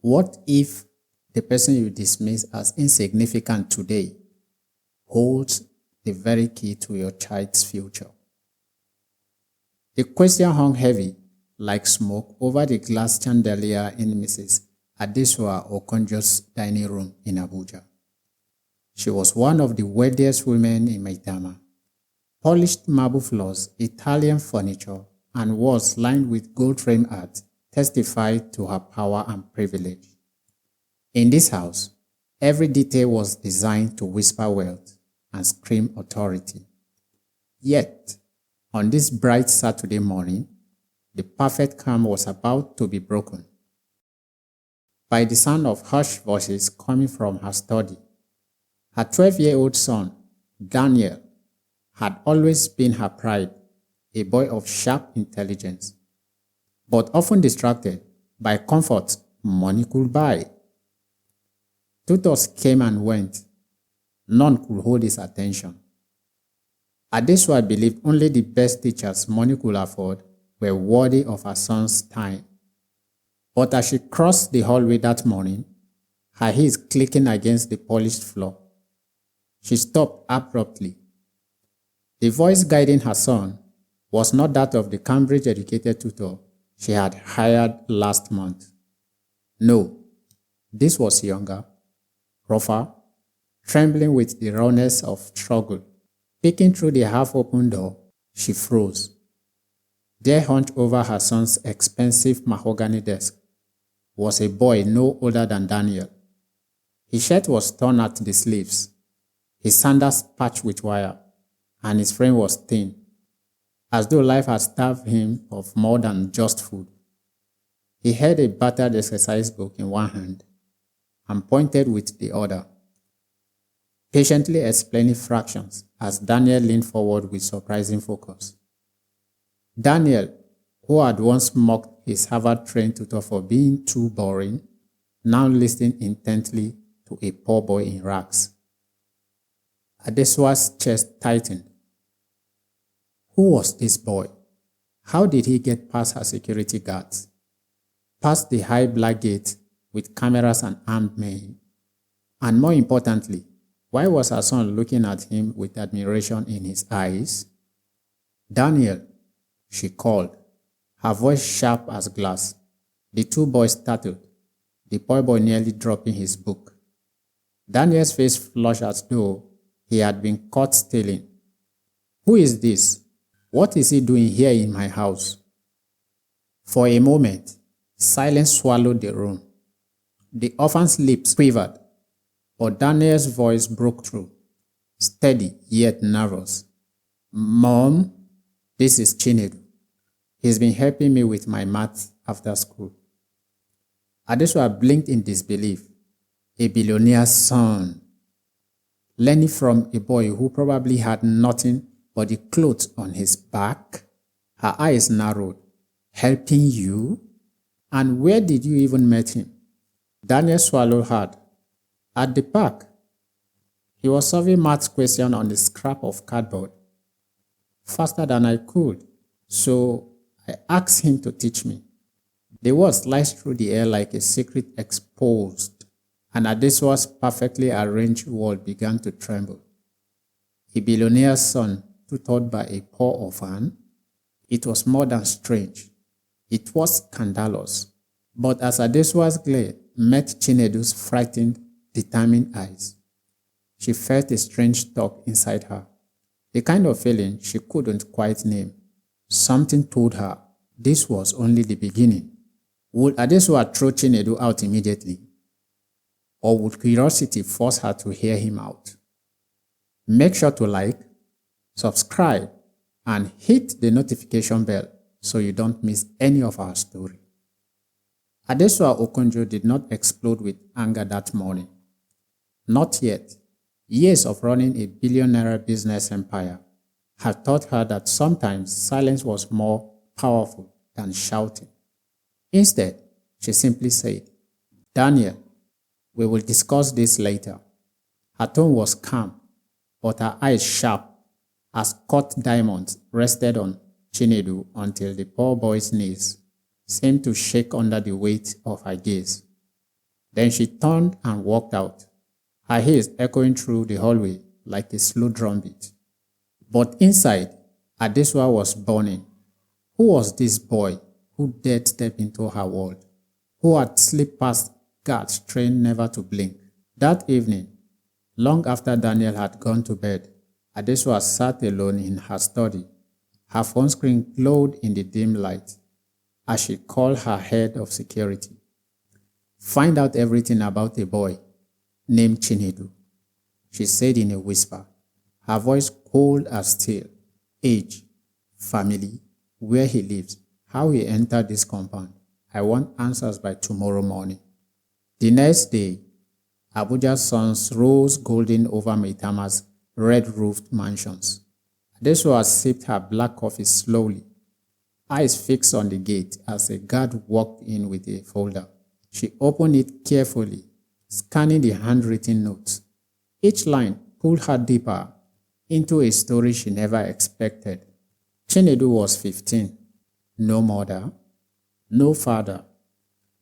What if the person you dismiss as insignificant today holds the very key to your child's future? The question hung heavy like smoke over the glass chandelier in Mrs. Adesua Okonjo's dining room in Abuja. She was one of the wealthiest women in Maitama. Polished marble floors, Italian furniture, and walls lined with gold-frame art testified to her power and privilege. In this house, every detail was designed to whisper wealth and scream authority. Yet, on this bright Saturday morning, the perfect calm was about to be broken by the sound of hushed voices coming from her study. Her 12-year-old son, Daniel, had always been her pride, a boy of sharp intelligence, but often distracted by comforts money could buy. Tutors came and went. None could hold his attention. Adesua believed only the best teachers money could afford were worthy of her son's time. But as she crossed the hallway that morning, her heels clicking against the polished floor, she stopped abruptly. The voice guiding her son was not that of the Cambridge-educated tutor she had hired last month. No, this was younger, rougher, trembling with the rawness of struggle. Peeking through the half-open door, she froze. There, hunched over her son's expensive mahogany desk, was a boy no older than Daniel. His shirt was torn at the sleeves, his sandals patched with wire, and his frame was thin, as though life had starved him of more than just food. He held a battered exercise book in one hand and pointed with the other, patiently explaining fractions as Daniel leaned forward with surprising focus. Daniel, who had once mocked his Harvard-trained tutor for being too boring, now listened intently to a poor boy in rags. Adesua's chest tightened. Who was this boy? How did he get past her security guards? Past the high black gate with cameras and armed men? And more importantly, why was her son looking at him with admiration in his eyes? Daniel, she called, her voice sharp as glass. The two boys startled, the poor boy nearly dropping his book. Daniel's face flushed as though he had been caught stealing. Who is this? What is he doing here in my house? For a moment, silence swallowed the room. The orphan's lips quivered, but Daniel's voice broke through, steady yet nervous. Mom, this is Chinedu. He's been helping me with my math after school. Adesua blinked in disbelief. A billionaire's son, learning from a boy who probably had nothing but the clothes on his back. Her eyes narrowed. Helping you? And where did you even meet him? Daniel swallowed hard. At the park. He was solving maths question on a scrap of cardboard. Faster than I could, so I asked him to teach me. The words sliced through the air like a secret exposed, and Adesua's perfectly arranged world began to tremble. A billionaire's son tutored by a poor orphan? It was more than strange. It was scandalous. But as Adesua's glare met Chinedu's frightened, determined eyes, she felt a strange tug inside her, the kind of feeling she couldn't quite name. Something told her this was only the beginning. Would Adesua throw Chinedu out immediately? Or would curiosity force her to hear him out? Make sure to like, subscribe, and hit the notification bell so you don't miss any of our story. Adesua Okonjo did not explode with anger that morning. Not yet. Years of running a billionaire business empire had taught her that sometimes silence was more powerful than shouting. Instead, she simply said, Daniel, we will discuss this later. Her tone was calm, but her eyes sharp, as cut diamonds rested on Chinedu until the poor boy's knees seemed to shake under the weight of her gaze. Then she turned and walked out, her heels echoing through the hallway like a slow drumbeat. But inside, Adesua was burning. Who was this boy who dared step into her world? Who had slipped past guards trained never to blink? That evening, long after Daniel had gone to bed, Adesua sat alone in her study. Her phone screen glowed in the dim light as she called her head of security. "Find out everything about a boy named Chinedu," she said in a whisper, her voice cold as steel. "Age, family, where he lives, how he entered this compound. I want answers by tomorrow morning." The next day, Abuja's suns rose golden over Maitama's red-roofed mansions. Adesua sipped her black coffee slowly, eyes fixed on the gate as a guard walked in with a folder. She opened it carefully, scanning the handwritten notes. Each line pulled her deeper into a story she never expected. Chinedu was 15. No mother, no father,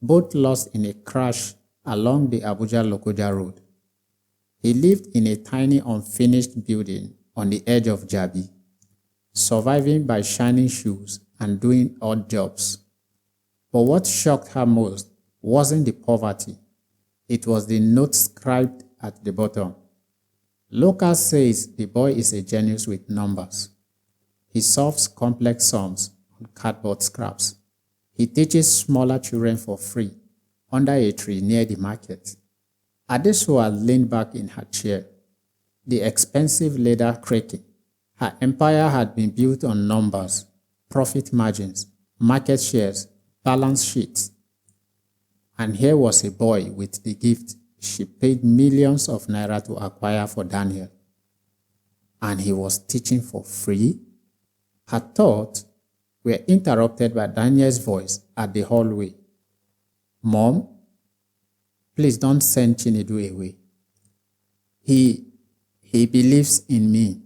both lost in a crash along the Abuja-Lokoja road. He lived in a tiny unfinished building on the edge of Jabi, surviving by shining shoes and doing odd jobs. But what shocked her most wasn't the poverty. It was the note scribed at the bottom. Locals says the boy is a genius with numbers. He solves complex sums on cardboard scraps. He teaches smaller children for free under a tree near the market. Adesua leaned back in her chair, the expensive leather creaking. Her empire had been built on numbers, profit margins, market shares, balance sheets. And here was a boy with the gift she paid millions of naira to acquire for Daniel. And he was teaching for free? Her thoughts were interrupted by Daniel's voice at the hallway. "Mom, please don't send Chinedu away. He believes in me."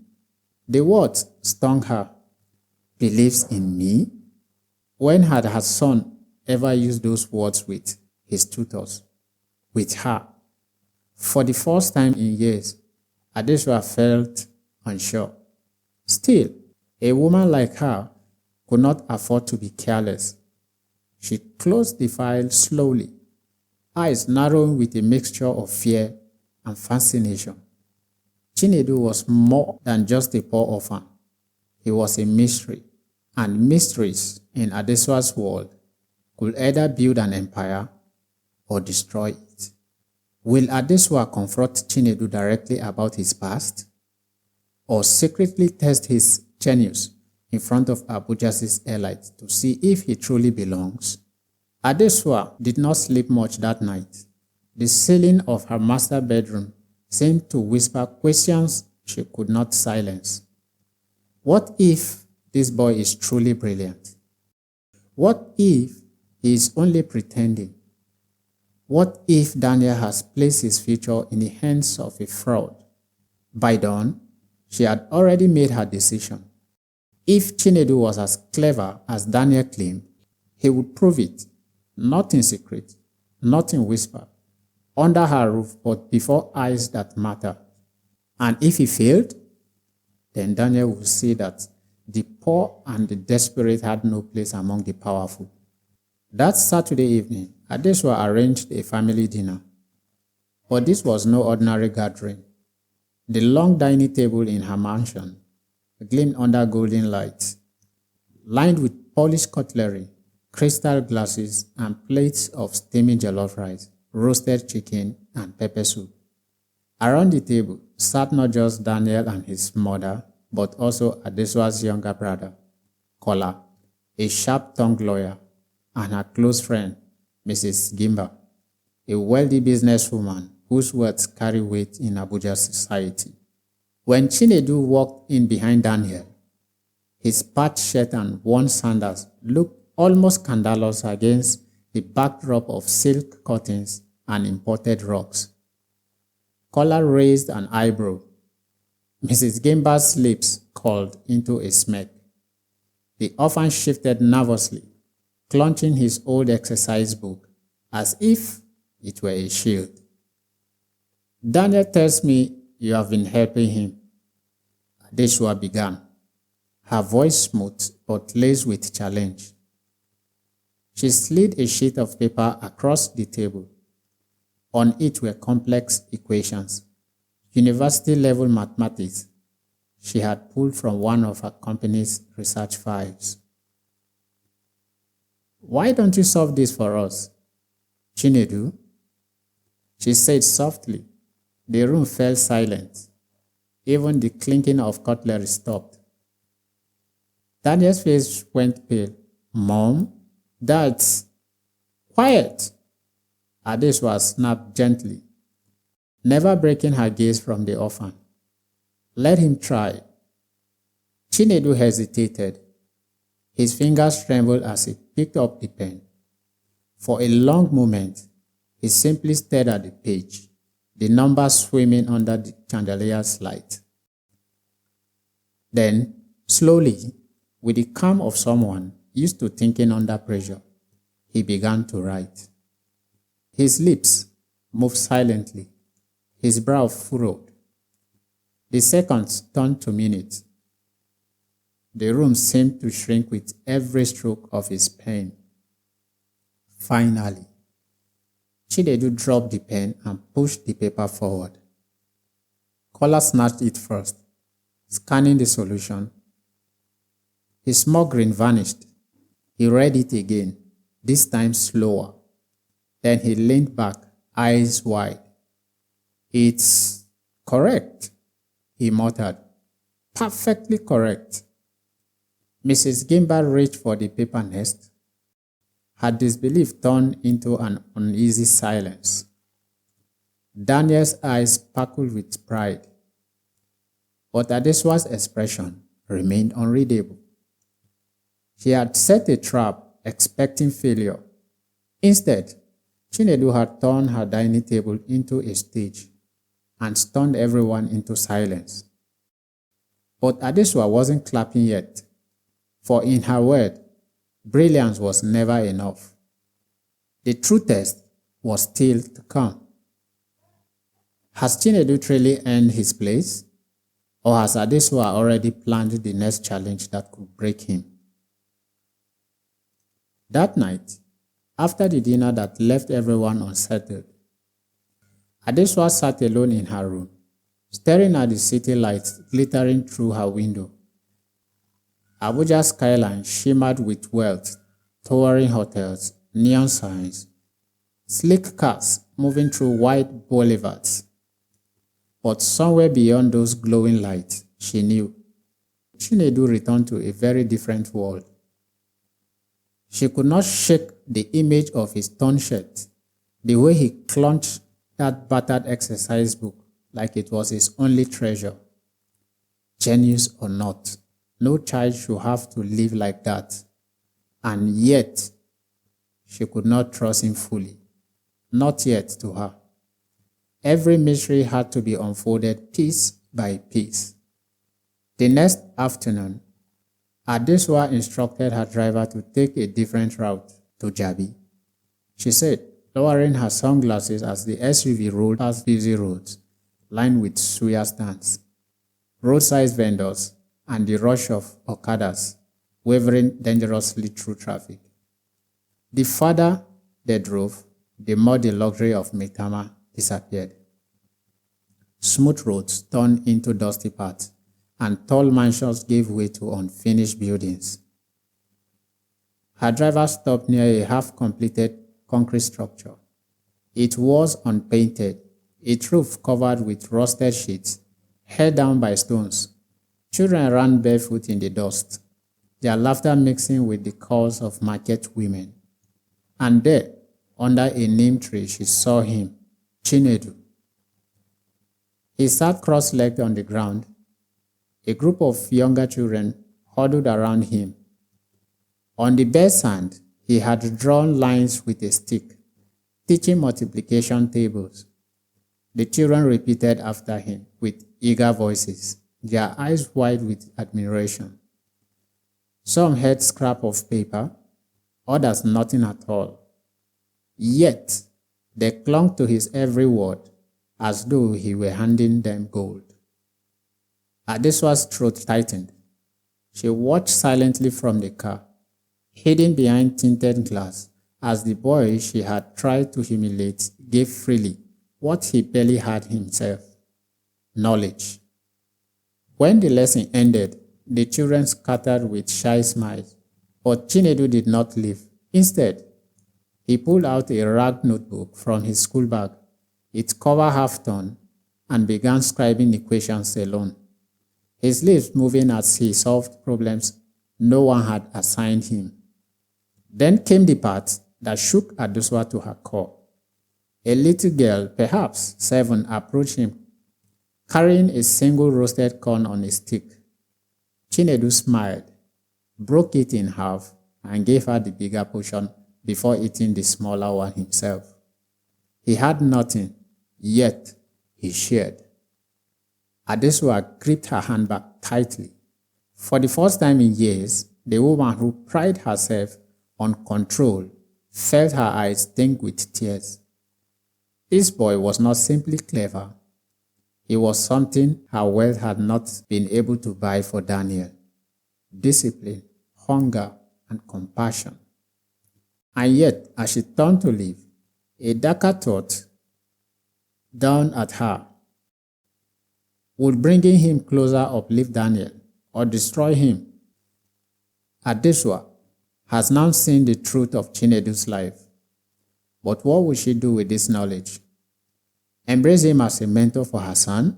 The words stung her. Believes in me? When had her son ever used those words with his tutors? With her? For the first time in years, Adesua felt unsure. Still, a woman like her could not afford to be careless. She closed the file slowly, eyes narrowing with a mixture of fear and fascination. Chinedu was more than just a poor orphan. He was a mystery, and mysteries in Adesua's world could either build an empire or destroy it. Will Adesua confront Chinedu directly about his past, or secretly test his genius in front of Abuja's elite to see if he truly belongs? Adesua did not sleep much that night. The ceiling of her master bedroom seemed to whisper questions she could not silence. What if this boy is truly brilliant? What if he is only pretending? What if Daniel has placed his future in the hands of a fraud? By dawn, she had already made her decision. If Chinedu was as clever as Daniel claimed, he would prove it, not in secret, not in whisper, under her roof, but before eyes that matter. And if he failed, then Daniel would see that the poor and the desperate had no place among the powerful. That Saturday evening, Adesua arranged a family dinner. But this was no ordinary gathering. The long dining table in her mansion gleamed under golden lights, lined with polished cutlery, crystal glasses, and plates of steaming jollof rice, roasted chicken, and pepper soup. Around the table sat not just Daniel and his mother, but also Adesua's younger brother, Kola, a sharp-tongued lawyer, and her close friend, Mrs. Gimba, a wealthy businesswoman whose words carry weight in Abuja society. When Chinedu walked in behind Daniel, his patched shirt and worn sandals looked almost scandalous against the backdrop of silk curtains and imported rugs. Kola raised an eyebrow. Mrs. Gimba's lips curled into a smirk. The orphan shifted nervously, clutching his old exercise book, as if it were a shield. Daniel tells me you have been helping him. Adeshua began, her voice smooth but laced with challenge. She slid a sheet of paper across the table. On it were complex equations, university-level mathematics she had pulled from one of her company's research files. "Why don't you solve this for us, Chinedu?" she said softly. The room fell silent. Even the clinking of cutlery stopped. Daniel's face went pale. "Mom, Dad, quiet!" Adeshwa snapped gently, never breaking her gaze from the orphan. "Let him try." Chinedu hesitated. His fingers trembled as he picked up the pen. For a long moment, he simply stared at the page, the numbers swimming under the chandelier's light. Then, slowly, with the calm of someone used to thinking under pressure, he began to write. His lips moved silently, his brow furrowed. The seconds turned to minutes. The room seemed to shrink with every stroke of his pen. Finally, Chinedu dropped the pen and pushed the paper forward. Kola snatched it first, scanning the solution. His small grin vanished. He read it again, this time slower. Then he leaned back, eyes wide. "It's correct," he muttered. "Perfectly correct." Mrs. Gimbal reached for the paper next. Her disbelief turned into an uneasy silence. Daniel's eyes sparkled with pride, but Adeswa's expression remained unreadable. She had set a trap, expecting failure. Instead, Chinedu had turned her dining table into a stage and stunned everyone into silence. But Adeswa wasn't clapping yet, for in her word, brilliance was never enough. The true test was still to come. Has Chinedu truly earned his place, or has Adeswa already planned the next challenge that could break him? That night, after the dinner that left everyone unsettled, Adeswa sat alone in her room, staring at the city lights glittering through her window. Abuja's skyline shimmered with wealth, towering hotels, neon signs, sleek cars moving through wide boulevards. But somewhere beyond those glowing lights, she knew, Chinedu returned to a very different world. She could not shake the image of his torn shirt, the way he clutched that battered exercise book like it was his only treasure. Genius or not, no child should have to live like that. And yet, she could not trust him fully. Not yet to her. Every mystery had to be unfolded piece by piece. The next afternoon, Adeswa instructed her driver to take a different route to Jabi. She said, lowering her sunglasses as the SUV rolled past busy roads, lined with suya stands, roadside vendors, and the rush of Okadas wavering dangerously through traffic. The farther they drove, the more the luxury of Maitama disappeared. Smooth roads turned into dusty paths, and tall mansions gave way to unfinished buildings. Her driver stopped near a half-completed concrete structure. It was unpainted, its roof covered with rusted sheets, held down by stones. Children ran barefoot in the dust, their laughter mixing with the calls of market women. And there, under a neem tree, she saw him, Chinedu. He sat cross-legged on the ground. A group of younger children huddled around him. On the bare sand, he had drawn lines with a stick, teaching multiplication tables. The children repeated after him with eager voices, their eyes wide with admiration. Some had scrap of paper, others nothing at all. Yet, They clung to his every word as though he were handing them gold. Adeswa's throat tightened. She watched silently from the car, hidden behind tinted glass, as the boy she had tried to humiliate gave freely what he barely had himself: knowledge. When the lesson ended, the children scattered with shy smiles, but Chinedu did not leave. Instead, he pulled out a ragged notebook from his school bag, its cover half torn, and began scribing equations alone, his lips moving as he solved problems no one had assigned him. Then came the part that shook Adeswa to her core. A little girl, perhaps 7, approached him, carrying a single roasted corn on a stick. Chinedu smiled, broke it in half, and gave her the bigger portion before eating the smaller one himself. He had nothing, yet he shared. Adeswa gripped her handbag tightly. For the first time in years, the woman who prided herself on control felt her eyes dim with tears. This boy was not simply clever. He was something her wealth had not been able to buy for Daniel: discipline, hunger, and compassion. And yet, as she turned to leave, a darker thought dawned at her. Would bringing him closer uplift Daniel or destroy him? Adeswa has now seen the truth of Chinedu's life. But what will she do with this knowledge? Embrace him as a mentor for her son?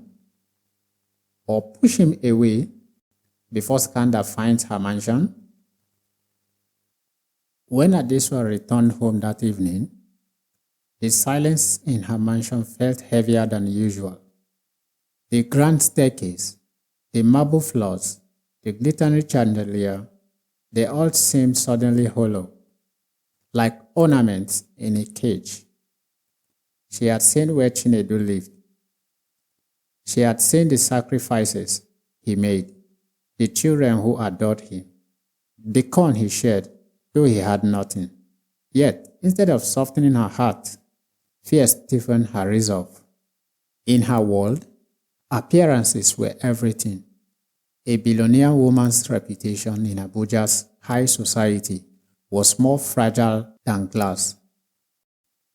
Or push him away before scandal finds her mansion? When Adeswa returned home that evening, the silence in her mansion felt heavier than usual. The grand staircase, the marble floors, the glittering chandelier, they all seemed suddenly hollow, like ornaments in a cage. She had seen where Chinedu lived. She had seen the sacrifices he made, the children who adored him, the corn he shared, though he had nothing. Yet, instead of softening her heart, fear stiffened her resolve. In her world, appearances were everything. A billionaire woman's reputation in Abuja's high society was more fragile than glass.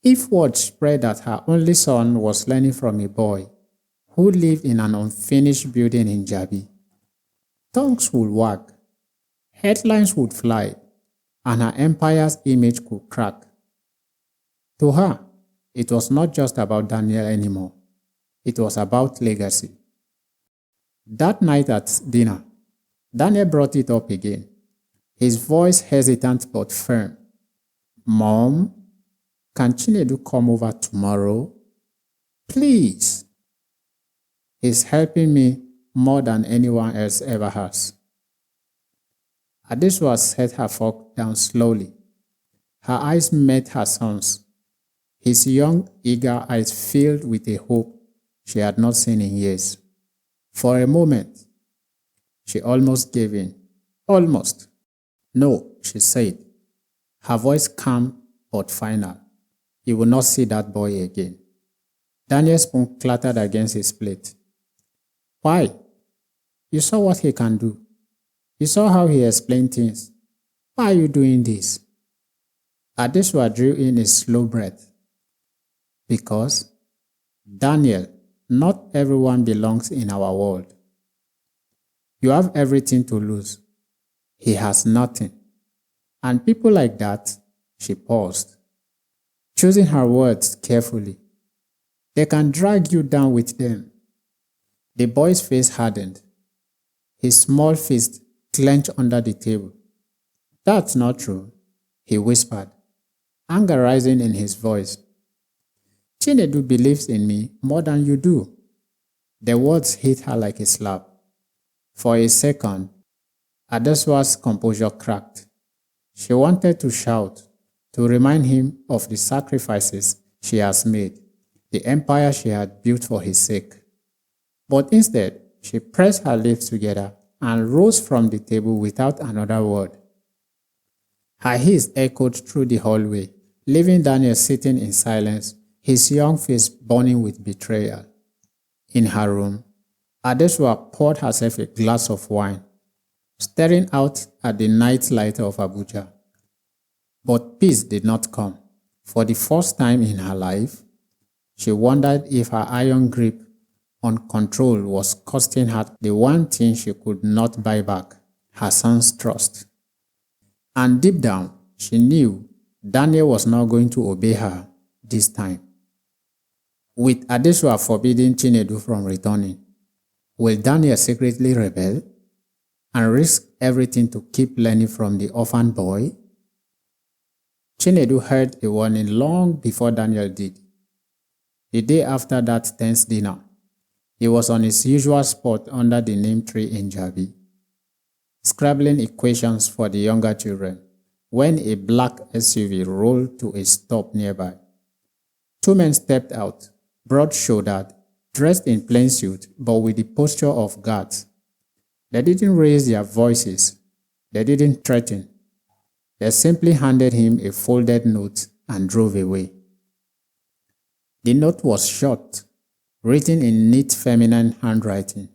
If word spread that her only son was learning from a boy who lived in an unfinished building in Jabi, tongues would wag, headlines would fly, and her empire's image could crack. To her, it was not just about Daniel anymore. It was about legacy. That night at dinner, Daniel brought it up again, his voice hesitant but firm. "Mom, can Chinedu come over tomorrow? Please. He's helping me more than anyone else ever has." Adeswa set her fork down slowly. Her eyes met her son's. His young, eager eyes filled with a hope she had not seen in years. For a moment, she almost gave in. Almost. "No," she said, her voice calm but final. "You will not see that boy again." Daniel's spoon clattered against his plate. "Why? You saw what he can do. You saw how he explained things. Why are you doing this?" Adeswa drew in a slow breath. "Because, Daniel, not everyone belongs in our world. You have everything to lose. He has nothing. And people like that," she paused, choosing her words carefully, "they can drag you down with them." The boy's face hardened. His small fist clenched under the table. "That's not true," he whispered, anger rising in his voice. "Chinedu believes in me more than you do." The words hit her like a slap. For a second, Adeswa's composure cracked. She wanted to shout, to remind him of the sacrifices she has made, the empire she had built for his sake. But instead, she pressed her lips together and rose from the table without another word. Her hiss echoed through the hallway, leaving Daniel sitting in silence his young face burning with betrayal. In her room, Adesua poured herself a glass of wine, staring out at the night light of Abuja. But peace did not come. For the first time in her life, she wondered if her iron grip on control was costing her the one thing she could not buy back, her son's trust. And deep down, she knew Daniel was not going to obey her this time. With Adesua forbidding Chinedu from returning, will Daniel secretly rebel and risk everything to keep learning from the orphan boy? Chinedu heard a warning long before Daniel did. The day after that tense dinner, he was on his usual spot under the neem tree in Jabi, scribbling equations for the younger children, when a black SUV rolled to a stop nearby. Two men stepped out, broad-shouldered, dressed in plain suit but with the posture of guards. They didn't raise their voices. They didn't threaten. They simply handed him a folded note and drove away. The note was short, written in neat feminine handwriting.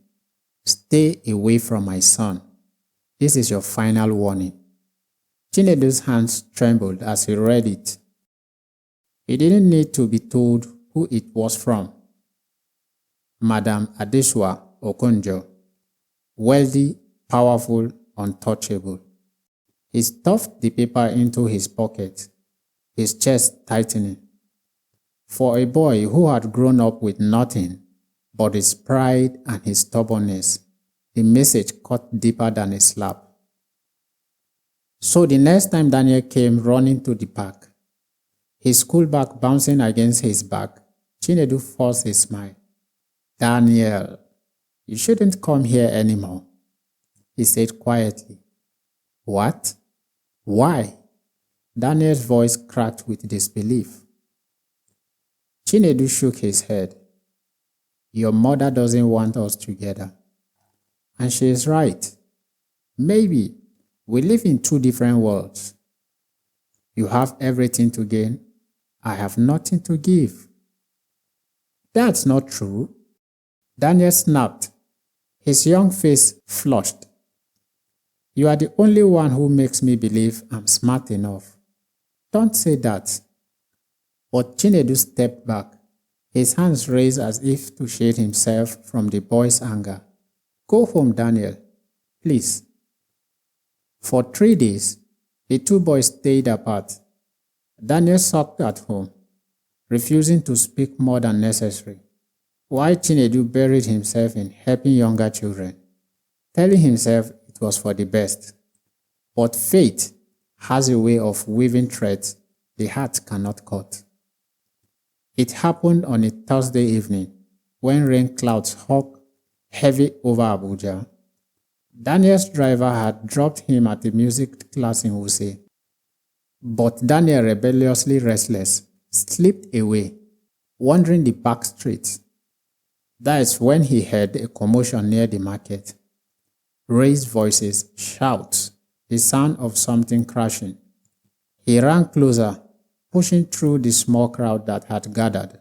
"Stay away from my son. This is your final warning." Chinedu's hands trembled as he read it. He didn't need to be told who it was from. Madame Adesua Okonjo, wealthy, powerful, untouchable. He stuffed the paper into his pocket, his chest tightening. For a boy who had grown up with nothing but his pride and his stubbornness, the message cut deeper than a slap. So the next time Daniel came running to the park, his school bag bouncing against his back, Chinedu forced a smile. "Daniel, you shouldn't come here anymore," he said quietly. "What? Why?" Daniel's voice cracked with disbelief. Chinedu shook his head. "Your mother doesn't want us together. And she is right. Maybe we live in two different worlds. You have everything to gain. I have nothing to give." "That's not true." Daniel snapped, his young face flushed. "You are the only one who makes me believe I'm smart enough. Don't say that." But Chinedu stepped back, his hands raised as if to shield himself from the boy's anger. "Go home, Daniel, please." For 3 days, the two boys stayed apart. Daniel sulked at home, refusing to speak more than necessary, while Chinedu buried himself in helping younger children, telling himself it was for the best. But fate has a way of weaving threads the heart cannot cut. It happened on a Thursday evening when rain clouds hung heavy over Abuja. Daniel's driver had dropped him at a music class in Wuse. But Daniel, rebelliously restless, slipped away, wandering the back streets. That is when he heard a commotion near the market. Raised voices, shouts, the sound of something crashing. He ran closer, pushing through the small crowd that had gathered.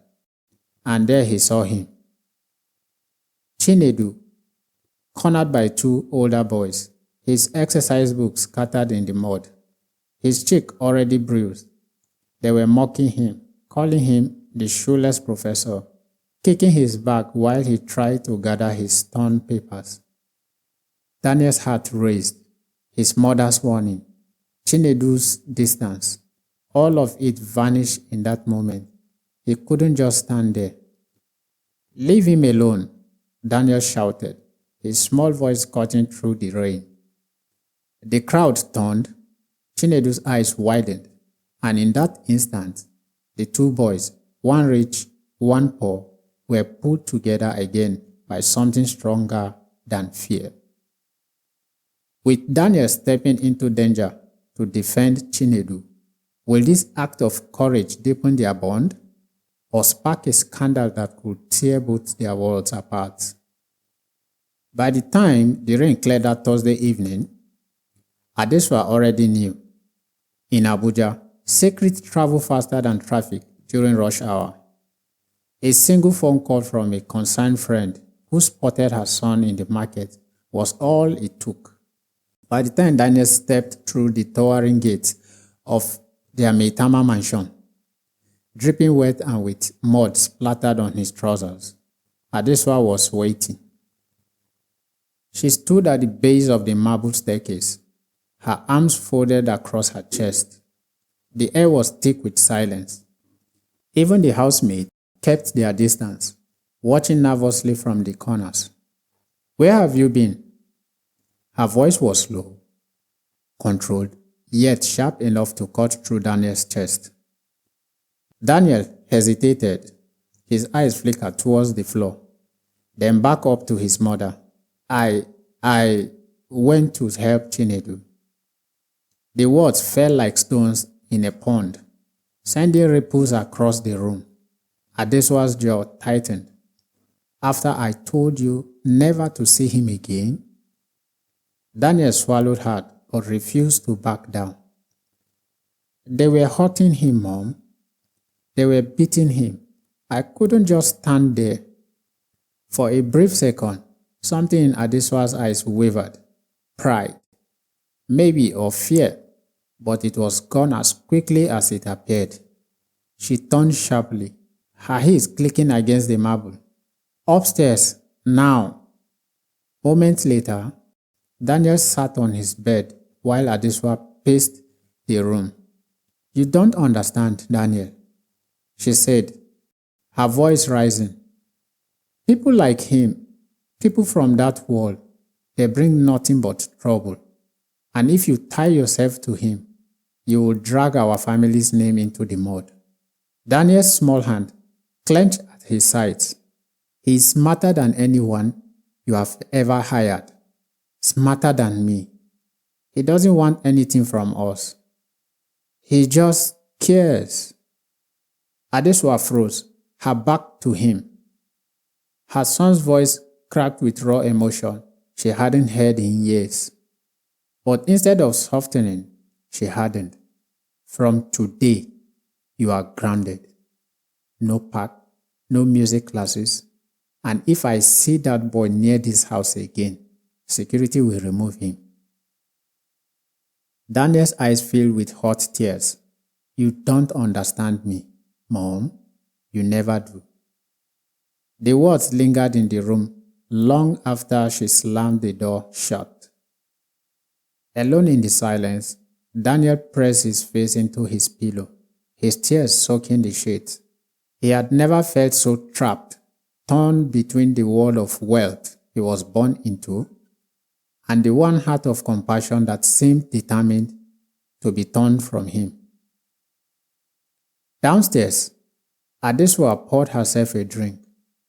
And there he saw him. Chinedu, cornered by two older boys, his exercise books scattered in the mud, his cheek already bruised. They were mocking him, calling him the shoeless professor, kicking his back while he tried to gather his torn papers. Daniel's heart raced, his mother's warning, Chinedu's distance, all of it vanished in that moment. He couldn't just stand there. "Leave him alone," Daniel shouted, his small voice cutting through the rain. The crowd turned, Chinedu's eyes widened, and in that instant, the two boys, one rich, one poor, were pulled together again by something stronger than fear. With Daniel stepping into danger to defend Chinedu, will this act of courage deepen their bond, or spark a scandal that could tear both their worlds apart? By the time the rain cleared that Thursday evening, Adesua already knew. In Abuja, secrets travel faster than traffic during rush hour. A single phone call from a concerned friend who spotted her son in the market was all it took. By the time Daniel stepped through the towering gate of their Maitama mansion, dripping wet and with mud splattered on his trousers, Adeswa was waiting. She stood at the base of the marble staircase, her arms folded across her chest. The air was thick with silence. Even the housemaid kept their distance, watching nervously from the corners. "Where have you been?" Her voice was low, controlled, yet sharp enough to cut through Daniel's chest. Daniel hesitated, his eyes flickered towards the floor, then back up to his mother. I went to help Chinedu." The words fell like stones in a pond, sending ripples across the room. Adeswa's jaw tightened. "After I told you never to see him again?" Daniel swallowed hard but refused to back down. "They were hurting him, Mom. They were beating him. I couldn't just stand there." For a brief second, something in Adeswa's eyes wavered. Pride, maybe, or fear, but it was gone as quickly as it appeared. She turned sharply, her heels clicking against the marble. "Upstairs, now." Moments later, Daniel sat on his bed while Adeswa paced the room. "You don't understand, Daniel," she said, her voice rising. "People like him, people from that world, they bring nothing but trouble. And if you tie yourself to him, you will drag our family's name into the mud." Daniel's small hand clenched at his sides. "He is smarter than anyone you have ever hired. Smarter than me. He doesn't want anything from us. He just cares." Adeswa froze, her back to him. Her son's voice cracked with raw emotion she hadn't heard in years. But instead of softening, she hardened. "From today, you are grounded. No park, no music classes, and if I see that boy near this house again, security will remove him." Daniel's eyes filled with hot tears. "You don't understand me, Mom. You never do." The words lingered in the room long after she slammed the door shut. Alone in the silence, Daniel pressed his face into his pillow, his tears soaking the sheets. He had never felt so trapped, torn between the world of wealth he was born into and the one heart of compassion that seemed determined to be torn from him. Downstairs, Adeswa poured herself a drink,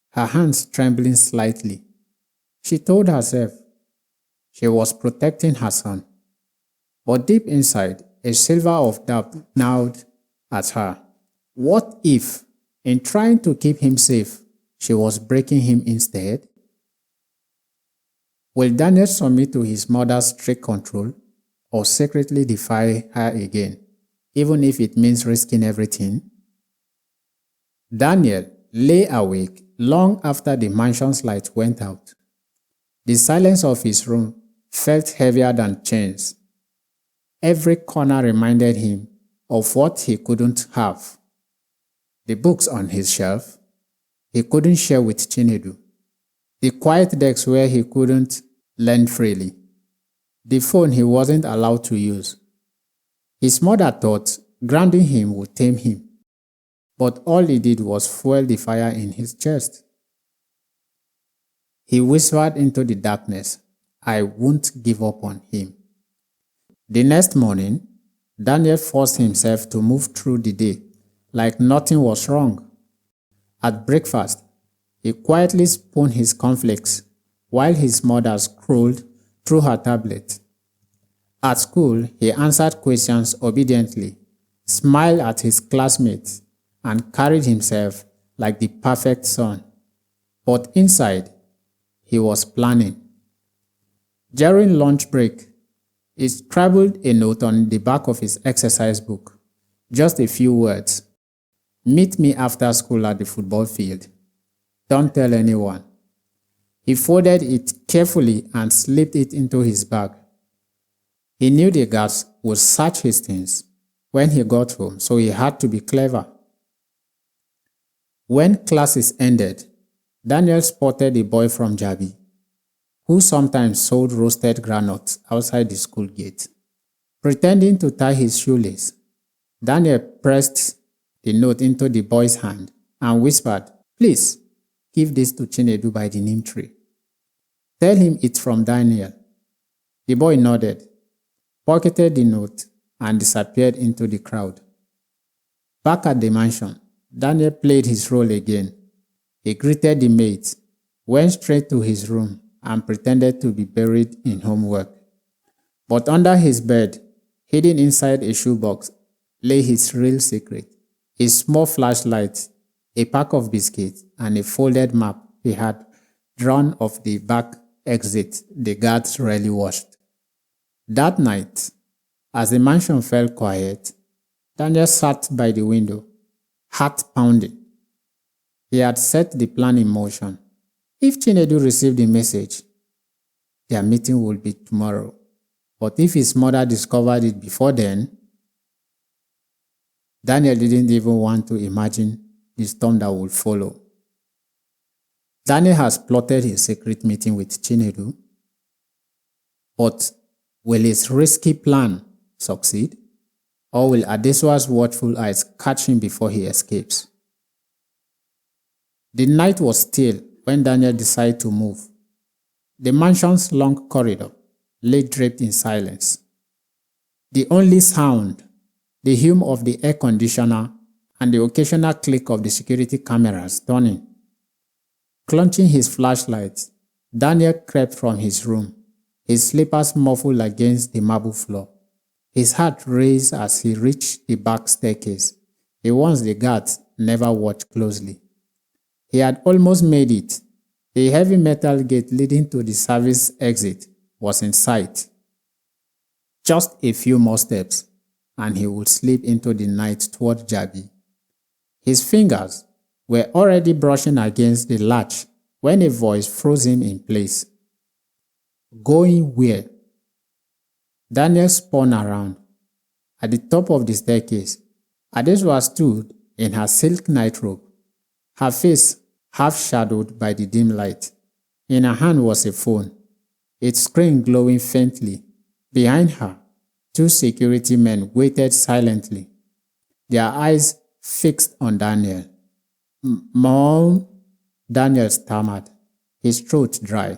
her hands trembling slightly. She told herself she was protecting her son, but deep inside, a silver of doubt gnawed at her. What if, in trying to keep him safe, she was breaking him instead? Will Daniel submit to his mother's strict control or secretly defy her again, even if it means risking everything? Daniel lay awake long after the mansion's light went out. The silence of his room felt heavier than chains. Every corner reminded him of what he couldn't have. The books on his shelf he couldn't share with Chinedu. The quiet decks where he couldn't learn freely. The phone he wasn't allowed to use. His mother thought grounding him would tame him, but all it did was fuel the fire in his chest. He whispered into the darkness, "I won't give up on him." The next morning, Daniel forced himself to move through the day like nothing was wrong. At breakfast, he quietly spooned his cornflakes while his mother scrolled through her tablet. At school, he answered questions obediently, smiled at his classmates, and carried himself like the perfect son. But inside, he was planning. During lunch break, he scribbled a note on the back of his exercise book, just a few words. Meet me after school at the football field. Don't tell anyone. He folded it carefully and slipped it into his bag. He knew the guards would search his things when he got home, so he had to be clever. When classes ended, Daniel spotted a boy from Jabi, who sometimes sold roasted granules outside the school gate. Pretending to tie his shoelace, Daniel pressed the note into the boy's hand and whispered, "Please, give this to Chinedu by the neem tree. Tell him it's from Daniel." The boy nodded, pocketed the note, and disappeared into the crowd. Back at the mansion, Daniel played his role again. He greeted the maids, went straight to his room, and pretended to be buried in homework. But under his bed, hidden inside a shoebox, lay his real secret: a small flashlight, a pack of biscuits, and a folded map he had drawn of the back exit the guards rarely watched. That night, as the mansion fell quiet, Daniel sat by the window, heart pounding. He had set the plan in motion. If Chinedu received the message, their meeting would be tomorrow. But if his mother discovered it before then, Daniel didn't even want to imagine the storm that would follow. Daniel has plotted his secret meeting with Chinedu, but will his risky plan succeed? Or will Adeswa's watchful eyes catch him before he escapes? The night was still when Daniel decided to move. The mansion's long corridor lay draped in silence. The only sound, the hum of the air conditioner and the occasional click of the security cameras turning. Clutching his flashlight, Daniel crept from his room, his slippers muffled against the marble floor. His heart raced as he reached the back staircase, the ones the guards never watched closely. He had almost made it. A heavy metal gate leading to the service exit was in sight. Just a few more steps, and he would slip into the night toward Jabi. His fingers were already brushing against the latch when a voice froze him in place. Going where? Daniel spun around. At the top of the staircase, Adeswa stood in her silk nightrobe, her face half shadowed by the dim light. In her hand was a phone, its screen glowing faintly. Behind her, two security men waited silently, their eyes fixed on Daniel. "Mom," Daniel stammered, his throat dry.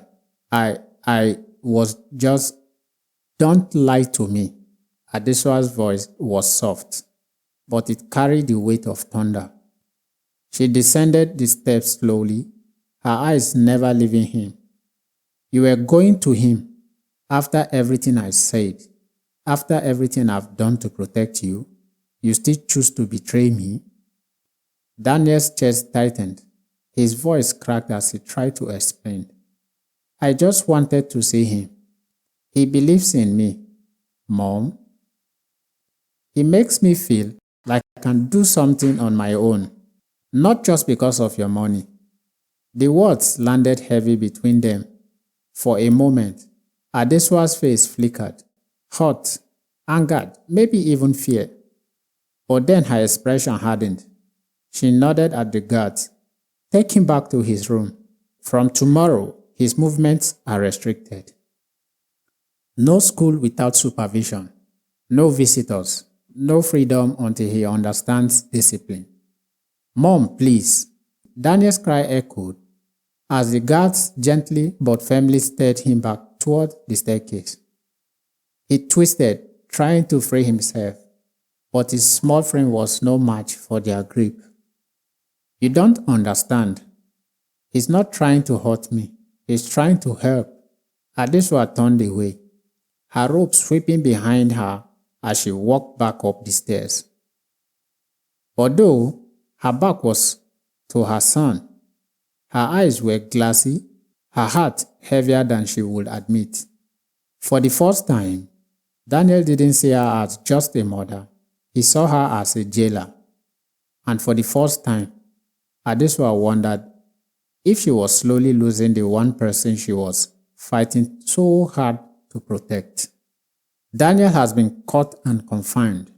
I was just... "Don't lie to me." Adeswa's voice was soft, but it carried the weight of thunder. She descended the steps slowly, her eyes never leaving him. "You were going to him after everything I said, after everything I've done to protect you. You still choose to betray me?" Daniel's chest tightened. His voice cracked as he tried to explain. "I just wanted to see him. He believes in me, Mom. He makes me feel like I can do something on my own, not just because of your money." The words landed heavy between them. For a moment, Adeswa's face flickered, hurt, angered, maybe even fear. But then her expression hardened. She nodded at the guards. "Take him back to his room. From tomorrow, his movements are restricted. No school without supervision. No visitors. No freedom until he understands discipline." "Mom, please." Daniel's cry echoed as the guards gently but firmly steered him back toward the staircase. He twisted, trying to free himself, but his small frame was no match for their grip. "You don't understand. He's not trying to hurt me. He's trying to help." Adeswa turned away, her robe sweeping behind her as she walked back up the stairs. Although her back was to her son, her eyes were glassy, her heart heavier than she would admit. For the first time, Daniel didn't see her as just a mother. He saw her as a jailer. And for the first time, Adesua wondered if she was slowly losing the one person she was fighting so hard to protect. Daniel has been caught and confined.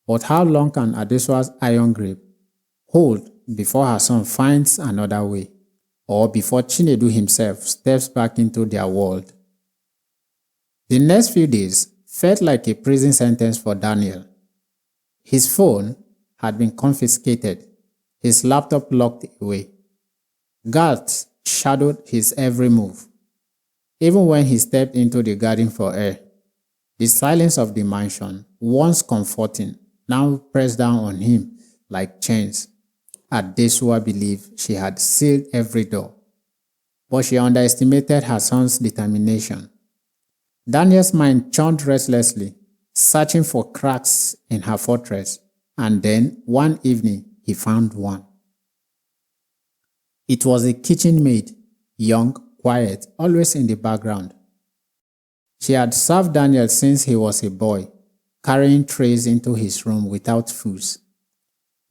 But how long can Adesua's iron grip hold before her son finds another way, or before Chinedu himself steps back into their world? The next few days felt like a prison sentence for Daniel. His phone had been confiscated, his laptop locked away. Guards shadowed his every move. Even when he stepped into the garden for air, the silence of the mansion, once comforting, now pressed down on him like chains. Adesua believed she had sealed every door, but she underestimated her son's determination. Daniel's mind churned restlessly, searching for cracks in her fortress, and then one evening he found one. It was a kitchen maid, young, quiet, always in the background. She had served Daniel since he was a boy, carrying trays into his room without fuss.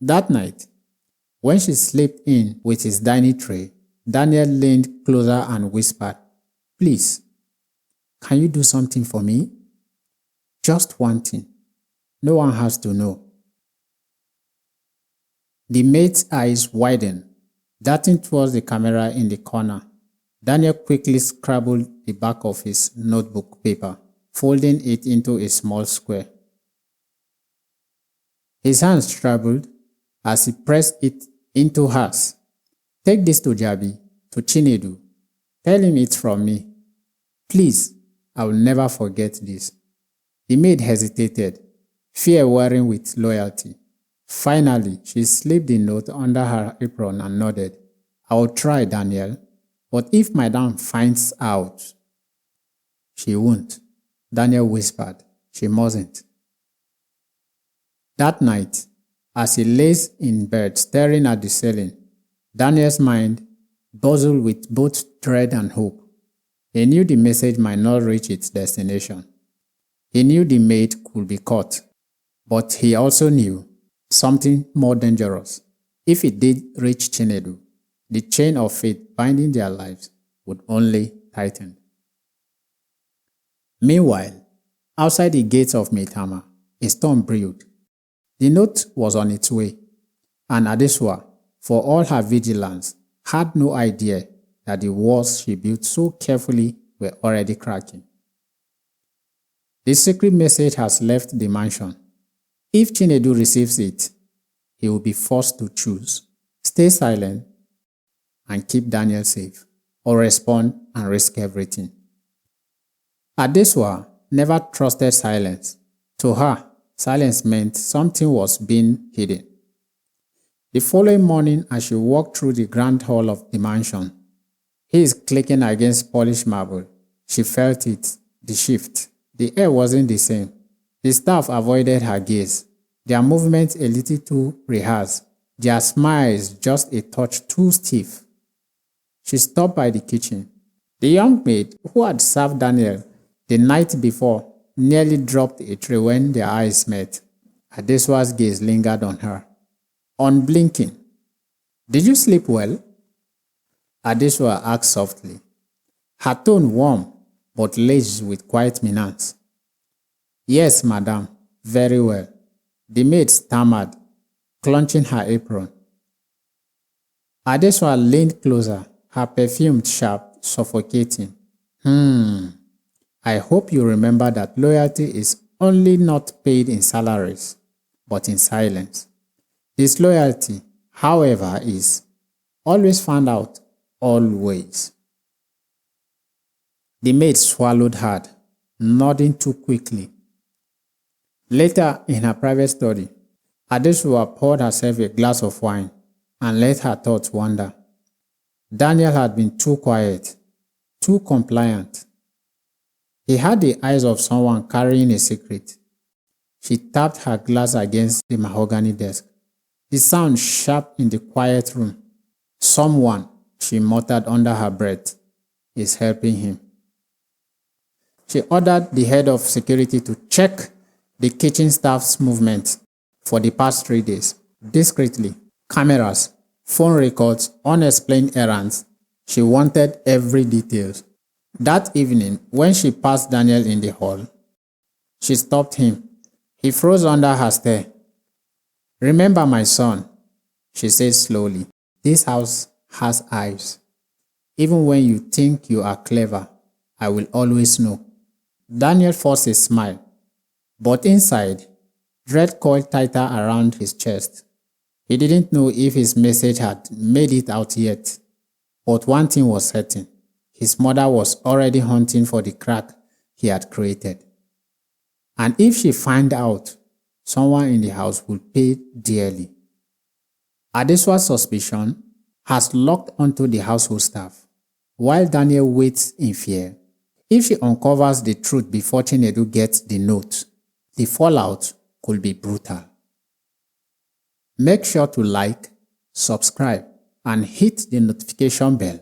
That night, when she slipped in with his dining tray, Daniel leaned closer and whispered, "Please, can you do something for me? Just one thing. No one has to know." The maid's eyes widened, darting towards the camera in the corner. Daniel quickly scribbled the back of his notebook paper, folding it into a small square. His hands trembled as he pressed it into hers. "Take this to Jabi, to Chinedu. Tell him it's from me. Please, I will never forget this." The maid hesitated, fear wearing with loyalty. Finally, she slipped the note under her apron and nodded. "I will try, Daniel, but if Madame finds out..." "She won't," Daniel whispered. "She mustn't." That night, as he lays in bed staring at the ceiling, Daniel's mind buzzed with both dread and hope. He knew the message might not reach its destination. He knew the maid could be caught, but he also knew something more dangerous. If it did reach Chinedu, the chain of fate binding their lives would only tighten. Meanwhile, outside the gates of Maitama, a storm brewed. The note was on its way, and Adesua, for all her vigilance, had no idea that the walls she built so carefully were already cracking. The secret message has left the mansion. If Chinedu receives it, he will be forced to choose: stay silent and keep Daniel safe, or respond and risk everything. Adesua never trusted silence. To her, silence meant something was being hidden. The following morning, as she walked through the grand hall of the mansion, heels clicking against polished marble, she felt it, the shift. The air wasn't the same. The staff avoided her gaze, their movements a little too rehearsed, their smiles just a touch too stiff. She stopped by the kitchen. The young maid who had served Daniel the night before nearly dropped a tray when their eyes met. Adesua's gaze lingered on her, unblinking. "Did you sleep well?" Adesua asked softly, her tone warm but laced with quiet menace. "Yes, madam, very well," the maid stammered, clenching her apron. Adesua leaned closer, her perfume sharp, suffocating. "I hope you remember that loyalty is only not paid in salaries, but in silence. Disloyalty, however, is always found out, always." The maid swallowed hard, nodding too quickly. Later, in her private study, Adesua poured herself a glass of wine and let her thoughts wander. Daniel had been too quiet, too compliant. He had the eyes of someone carrying a secret. She tapped her glass against the mahogany desk. The sound sharp in the quiet room. "Someone," she muttered under her breath, "is helping him." She ordered the head of security to check the kitchen staff's movement for the past 3 days. Discreetly, cameras, phone records, unexplained errands. She wanted every detail. That evening, when she passed Daniel in the hall, she stopped him. He froze under her stare. "Remember, my son," she said slowly, "this house has eyes. Even when you think you are clever, I will always know." Daniel forced a smile, but inside, dread coiled tighter around his chest. He didn't know if his message had made it out yet, but one thing was certain. His mother was already hunting for the crack he had created. And if she found out, someone in the house would pay dearly. Adeswa's suspicion has locked onto the household staff, while Daniel waits in fear. If she uncovers the truth before Chinedu gets the note, the fallout could be brutal. Make sure to like, subscribe, and hit the notification bell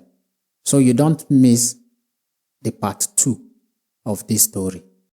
so you don't miss the part 2 of this story.